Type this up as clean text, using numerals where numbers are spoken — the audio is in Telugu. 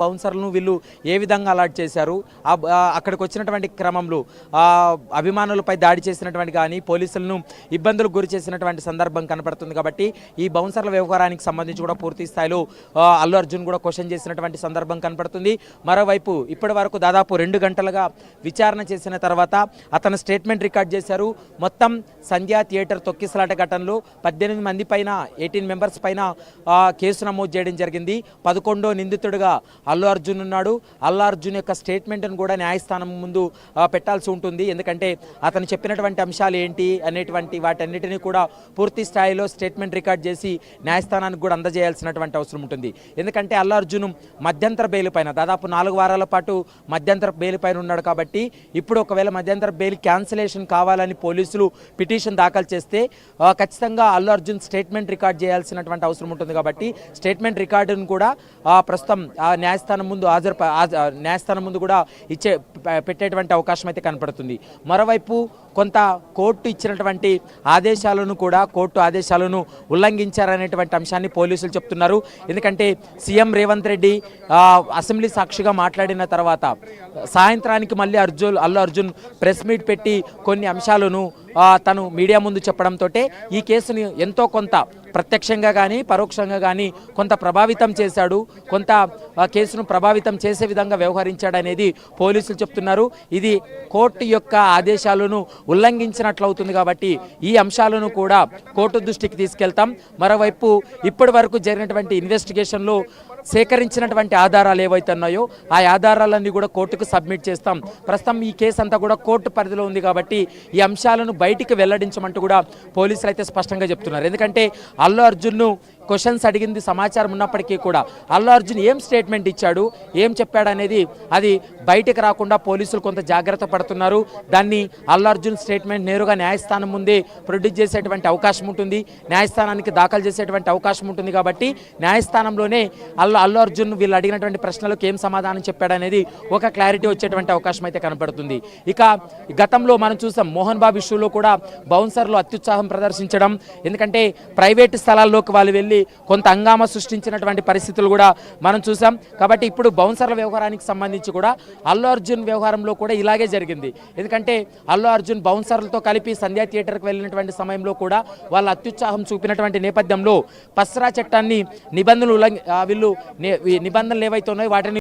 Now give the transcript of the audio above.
బౌన్సర్లను వీళ్ళు ఏ విధంగా అలాట్ చేశారు, అక్కడికి వచ్చినటువంటి క్రమంలో అభిమానులపై దాడి చేసినటువంటి కానీ పోలీసులను ఇబ్బందులకు గురి చేసినటువంటి సందర్భం కనపడుతుంది. కాబట్టి ఈ బౌన్సర్ల వ్యవహారానికి సంబంధించి కూడా పూర్తి స్థాయిలో అల్లు అర్జున్ కూడా క్వశ్చన్ చేసినటువంటి సందర్భం కనపడుతుంది. మరోవైపు ఇప్పటి వరకు దాదాపు 2 గంటలుగా విచారణ చేసిన తర్వాత అతను స్టేట్మెంట్ రికార్డ్ చేశారు. మొత్తం సంధ్యా థియేటర్ తొక్కిసలాట ఘటనలో 18 మంది పైన 18 మెంబర్స్ పైన కేసు నమోదు చేయడం జరిగింది. 11వ నిందితుడిగా అల్లు అర్జున్ ఉన్నాడు. అల్లు అర్జున్ యొక్క స్టేట్మెంట్ను కూడా న్యాయస్థానం ముందు పెట్టాల్సి ఉంటుంది. ఎందుకంటే అతను చెప్పినటువంటి అంశాలు ఏంటి అనేటువంటి వాటన్నిటినీ కూడా పూర్తి స్థాయిలో స్టేట్మెంట్ రికార్డ్ చేసి న్యాయస్థానానికి కూడా అందజేయాల్సినటువంటి అవసరం ఉంటుంది. ఎందుకంటే అల్లు అర్జున్ మధ్యంతర బెయిల్ పైన దాదాపు 4 వారాల పాటు మధ్యంతర బెయిల్ పైన ఉన్నాడు. కాబట్టి ఇప్పుడు ఒకవేళ మధ్యంతర బెయిల్ క్యాన్సిలేషన్ కావాలని పోలీసులు పిటిషన్ దాఖలు చేస్తే ఖచ్చితంగా అల్లు అర్జున్ స్టేట్మెంట్ రికార్డ్ చేయాల్సినటువంటి అవసరం ఉంటుంది. కాబట్టి స్టేట్మెంట్ రికార్డును కూడా ప్రస్తుతం న్యాయస్థానం ముందు కూడా పెట్టేటువంటి అవకాశం అయితే కనపడుతుంది. మరోవైపు కొంత కోర్టు ఇచ్చినటువంటి కోర్టు ఆదేశాలను ఉల్లంఘించారనేటువంటి అంశాన్ని పోలీసులు చెప్తున్నారు. ఎందుకంటే సీఎం రేవంత్ రెడ్డి అసెంబ్లీ సాక్షిగా మాట్లాడిన తర్వాత సాయంత్రానికి మళ్ళీ అల్లు అర్జున్ ప్రెస్ మీట్ పెట్టి కొన్ని అంశాలను తను మీడియా ముందు చెప్పడంతో ఈ కేసుని ఎంతో కొంత ప్రత్యక్షంగా కానీ పరోక్షంగా కానీ కొంత ప్రభావితం చేశాడు, కొంత కేసును ప్రభావితం చేసే విధంగా వ్యవహరించాడనేది పోలీసులు చెప్తున్నారు. ఇది కోర్టు యొక్క ఆదేశాలను ఉల్లంఘించినట్లవుతుంది. కాబట్టి ఈ అంశాలను కూడా కోర్టు దృష్టికి తీసుకెళ్తాం. మరోవైపు ఇప్పటి వరకు జరిగినటువంటి ఇన్వెస్టిగేషన్లో సేకరించినటువంటి ఆధారాలు ఏవైతే ఉన్నాయో ఆ ఆధారాలన్నీ కూడా కోర్టుకు సబ్మిట్ చేస్తాం. ప్రస్తుతం ఈ కేసు అంతా కూడా కోర్టు పరిధిలో ఉంది. కాబట్టి ఈ అంశాలను బయటికి వెల్లడించమంటూ కూడా పోలీసులు అయితే స్పష్టంగా చెప్తున్నారు. ఎందుకంటే అల్లు అర్జున్ను క్వశ్చన్స్ అడిగింది సమాచారం ఉన్నప్పటికీ కూడా అల్లు అర్జున్ ఏం స్టేట్మెంట్ ఇచ్చాడు, ఏం చెప్పాడు అనేది అది బయటకు రాకుండా పోలీసులు కొంత జాగ్రత్త పడుతున్నారు. దాన్ని అల్లు అర్జున్ స్టేట్మెంట్ నేరుగా న్యాయస్థానం ముందే ప్రొడ్యూస్ చేసేటువంటి అవకాశం ఉంటుంది, న్యాయస్థానానికి దాఖలు చేసేటువంటి అవకాశం ఉంటుంది. కాబట్టి న్యాయస్థానంలోనే అల్లు అర్జున్ వీళ్ళు అడిగినటువంటి ప్రశ్నలకు ఏం సమాధానం చెప్పాడనేది ఒక క్లారిటీ వచ్చేటువంటి అవకాశం అయితే కనపడుతుంది. ఇక గతంలో మనం చూసాం మోహన్ బాబు ఇష్యూలో కూడా బౌన్సర్లు అత్యుత్సాహం ప్రదర్శించడం, ఎందుకంటే ప్రైవేటు స్థలాల్లోకి వాళ్ళు వెళ్ళి కొంత హంగామా సృష్టించినటువంటి పరిస్థితులు కూడా మనం చూసాం. కాబట్టి ఇప్పుడు బౌన్సర్ల వ్యవహారానికి సంబంధించి కూడా అల్లు అర్జున్ వ్యవహారంలో కూడా ఇలాగే జరిగింది. ఎందుకంటే అల్లు అర్జున్ బౌన్సర్లతో కలిపి సంధ్యా థియేటర్కి వెళ్ళినటువంటి సమయంలో కూడా వాళ్ళ అత్యుత్సాహం చూపినటువంటి నేపథ్యంలో పస్రా చట్టాన్ని నిబంధనలు ఏవైతే ఉన్నాయో వాటిని